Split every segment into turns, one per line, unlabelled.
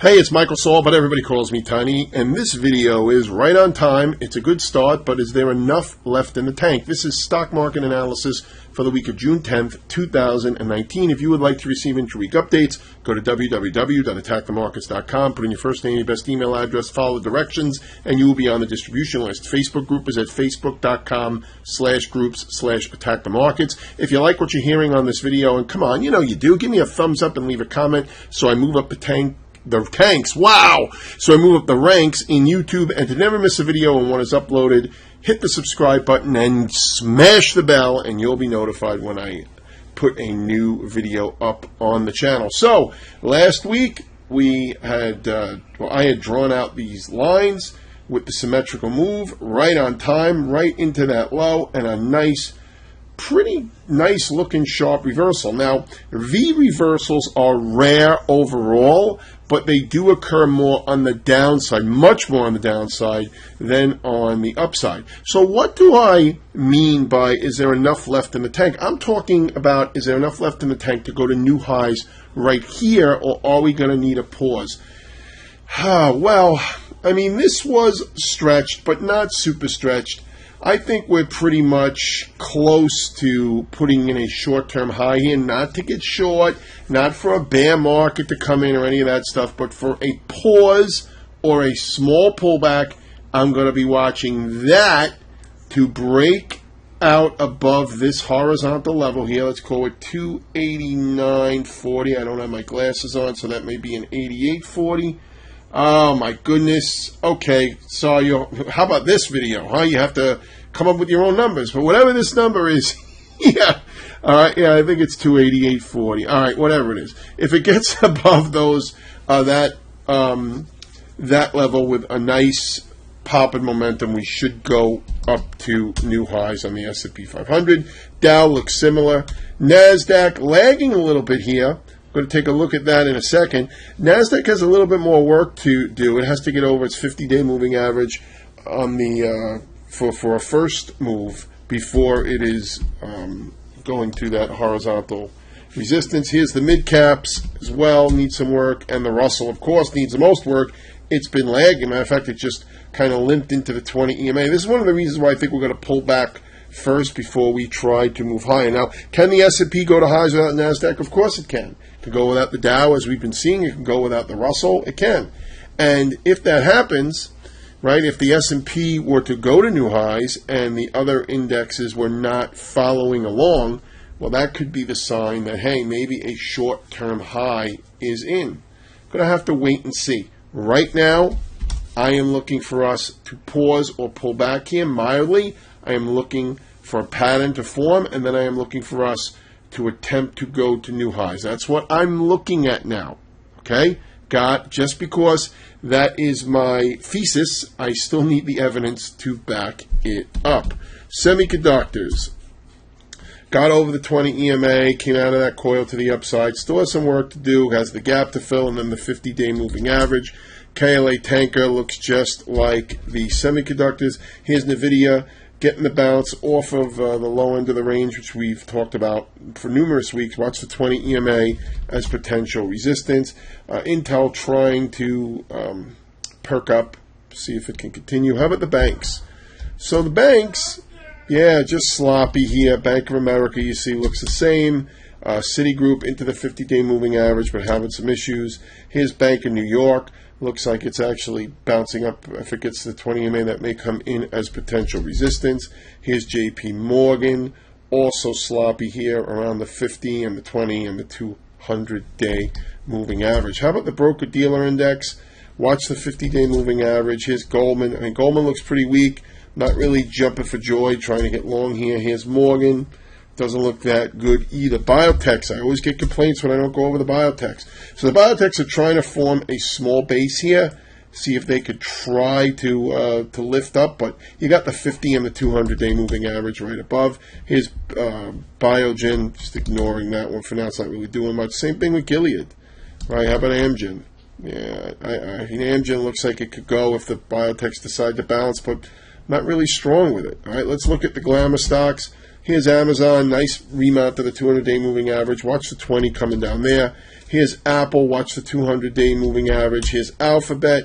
Hey, it's Michael Saul, but everybody calls me Tiny, and this video is right on time. It's a good start, but is there enough left in the tank? This is stock market analysis for the week of June 10th, 2019. If you would like to receive intra-week updates, go to www.attackthemarkets.com, put in your first name, your best email address, follow the directions, and you will be on the distribution list. Facebook group is at facebook.com/groups/attackthemarkets. If you like what you're hearing on this video, and come on, you know you do, give me a thumbs up and leave a comment so I move up the tanks, wow! So I move up the ranks in YouTube, and to never miss a video when one is uploaded, hit the subscribe button and smash the bell, and you'll be notified when I put a new video up on the channel. So, last week, we had, I had drawn out these lines with the symmetrical move, right on time, right into that low, and a nice, pretty nice looking sharp reversal. Now, V reversals are rare overall, but they do occur more on the downside, much more on the downside than on the upside. So what do I mean by is there enough left in the tank? I'm talking about is there enough left in the tank to go to new highs right here, or are we going to need a pause? Well, I mean, this was stretched, but not super stretched. I think we're pretty much close to putting in a short-term high here, not to get short, not for a bear market to come in or any of that stuff, but for a pause or a small pullback. I'm going to be watching that to break out above this horizontal level here. Let's call it 289.40. I don't have my glasses on, so that may be an 88.40. Oh my goodness. Okay, so how about this video, huh? You have to come up with your own numbers. But whatever this number is, yeah. Alright, yeah, I think it's 288.40. Alright, whatever it is. If it gets above those that level with a nice pop in momentum, we should go up to new highs on the S&P 500. Dow looks similar. NASDAQ lagging a little bit here. Going to take a look at that in a second. NASDAQ has a little bit more work to do. It has to get over its 50-day moving average on the for a first move before it is going to that horizontal resistance. Here's the mid caps as well, need some work, and the Russell, of course, needs the most work. It's been lagging. Matter of fact, it just kind of limped into the 20 EMA. This is one of the reasons why I think we're going to pull back first before we try to move higher. Now, can the S&P go to highs without NASDAQ? Of course it can. It can go without the Dow, as we've been seeing. It can go without the Russell. It can. And if that happens, right, if the S&P were to go to new highs and the other indexes were not following along, well, that could be the sign that, hey, maybe a short-term high is in. Going to have to wait and see. Right now, I am looking for us to pause or pull back here mildly. I am looking for a pattern to form, and then I am looking for us to attempt to go to new highs. That's what I'm looking at now. Okay? Just because that is my thesis, I still need the evidence to back it up. Semiconductors. Got over the 20 EMA, came out of that coil to the upside. Still has some work to do, has the gap to fill, and then the 50-day moving average. KLA tanker looks just like the semiconductors. Here's NVIDIA getting the bounce off of the low end of the range, which we've talked about for numerous weeks. Watch the 20 EMA as potential resistance. Intel trying to perk up, see if it can continue. How about the banks? So the banks, yeah, just sloppy here. Bank of America, you see, looks the same. Citigroup into the 50-day moving average, but having some issues. Here's Bank of New York. Looks like it's actually bouncing up. If it gets to the 20 EMA, that may come in as potential resistance. Here's JP Morgan, also sloppy here around the 50 and the 20 and the 200-day moving average. How about the broker-dealer index? Watch the 50-day moving average. Here's Goldman. I mean, Goldman looks pretty weak. Not really jumping for joy, trying to get long here. Here's Morgan. Doesn't look that good either. Biotechs, I always get complaints when I don't go over the biotechs. So the biotechs are trying to form a small base here, see if they could try to lift up, but you got the 50 and the 200-day moving average right above. Here's Biogen, just ignoring that one for now. It's not really doing much. Same thing with Gilead, right? How about Amgen? Yeah, I mean, Amgen looks like it could go if the biotechs decide to bounce, but not really strong with it. All right, let's look at the glamour stocks. Here's Amazon, nice remount to the 200-day moving average. Watch the 20 coming down there. Here's Apple, watch the 200-day moving average. Here's Alphabet.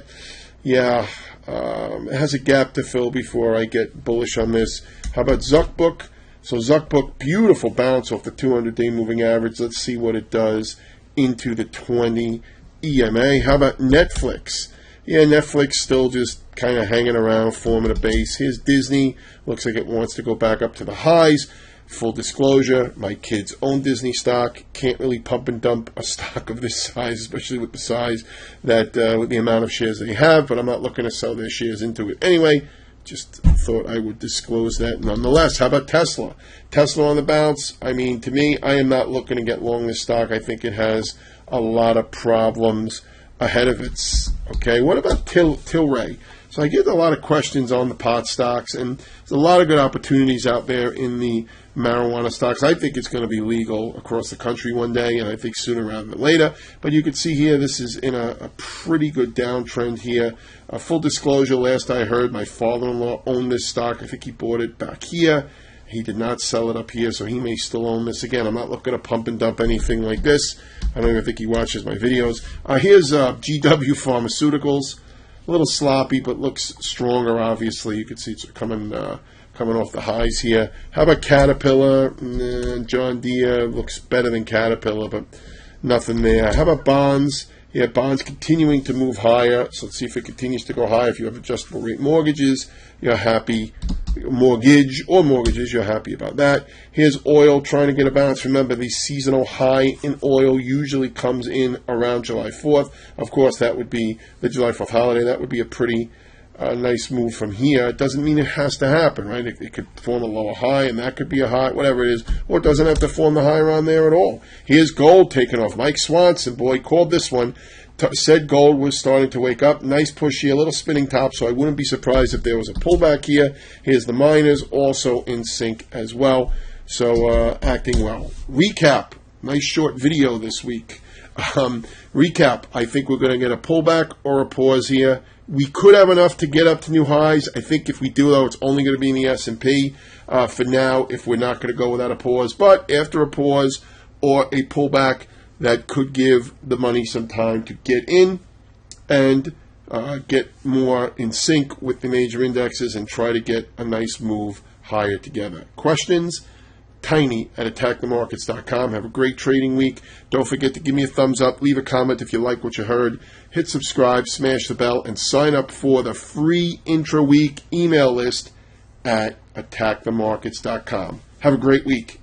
Yeah, it has a gap to fill before I get bullish on this. How about Zuckbook? So Zuckbook, beautiful bounce off the 200-day moving average. Let's see what it does into the 20 EMA. How about Netflix? Yeah, Netflix still just kind of hanging around, forming a base. Here's Disney. Looks like it wants to go back up to the highs. Full disclosure, my kids own Disney stock. Can't really pump and dump a stock of this size, especially with the size that, with the amount of shares they have, but I'm not looking to sell their shares into it anyway. Just thought I would disclose that nonetheless. How about Tesla? Tesla on the bounce. I mean, to me, I am not looking to get long this stock. I think it has a lot of problems ahead of it. Okay, what about Tilray? So I get a lot of questions on the pot stocks, and there's a lot of good opportunities out there in the marijuana stocks. I think it's going to be legal across the country one day, and I think sooner rather than later. But you can see here, this is in a pretty good downtrend here. Full disclosure, last I heard, my father-in-law owned this stock. I think he bought it back here. He did not sell it up here, so he may still own this. Again, I'm not looking to pump and dump anything like this. I don't even think he watches my videos. Here's GW Pharmaceuticals. A little sloppy, but looks stronger, obviously. You can see it's coming off the highs here. How about Caterpillar? John Deere looks better than Caterpillar, but nothing there. How about bonds? Yeah, bonds continuing to move higher. So let's see if it continues to go higher. If you have adjustable rate mortgages, you're happy. Mortgages, you're happy about that. Here's oil trying to get a bounce. Remember, the seasonal high in oil usually comes in around July 4th. Of course, that would be the July 4th holiday. That would be a pretty nice move from here. It doesn't mean it has to happen, right? It could form a lower high, and that could be a high, whatever it is. Or it doesn't have to form the high around there at all. Here's gold taking off. Mike Swanson, boy, called this one. Said gold was starting to wake up. Nice push here, a little spinning top, so I wouldn't be surprised if there was a pullback here. Here's the miners, also in sync as well, so acting well. Recap, nice short video this week. Recap, I think we're going to get a pullback or a pause here. We could have enough to get up to new highs. I think if we do, though, it's only going to be in the S&P for now if we're not going to go without a pause. But after a pause or a pullback, that could give the money some time to get in and get more in sync with the major indexes and try to get a nice move higher together. Questions? Tiny@attackthemarkets.com. Have a great trading week. Don't forget to give me a thumbs up. Leave a comment if you like what you heard. Hit subscribe, smash the bell, and sign up for the free intra-week email list at attackthemarkets.com. Have a great week.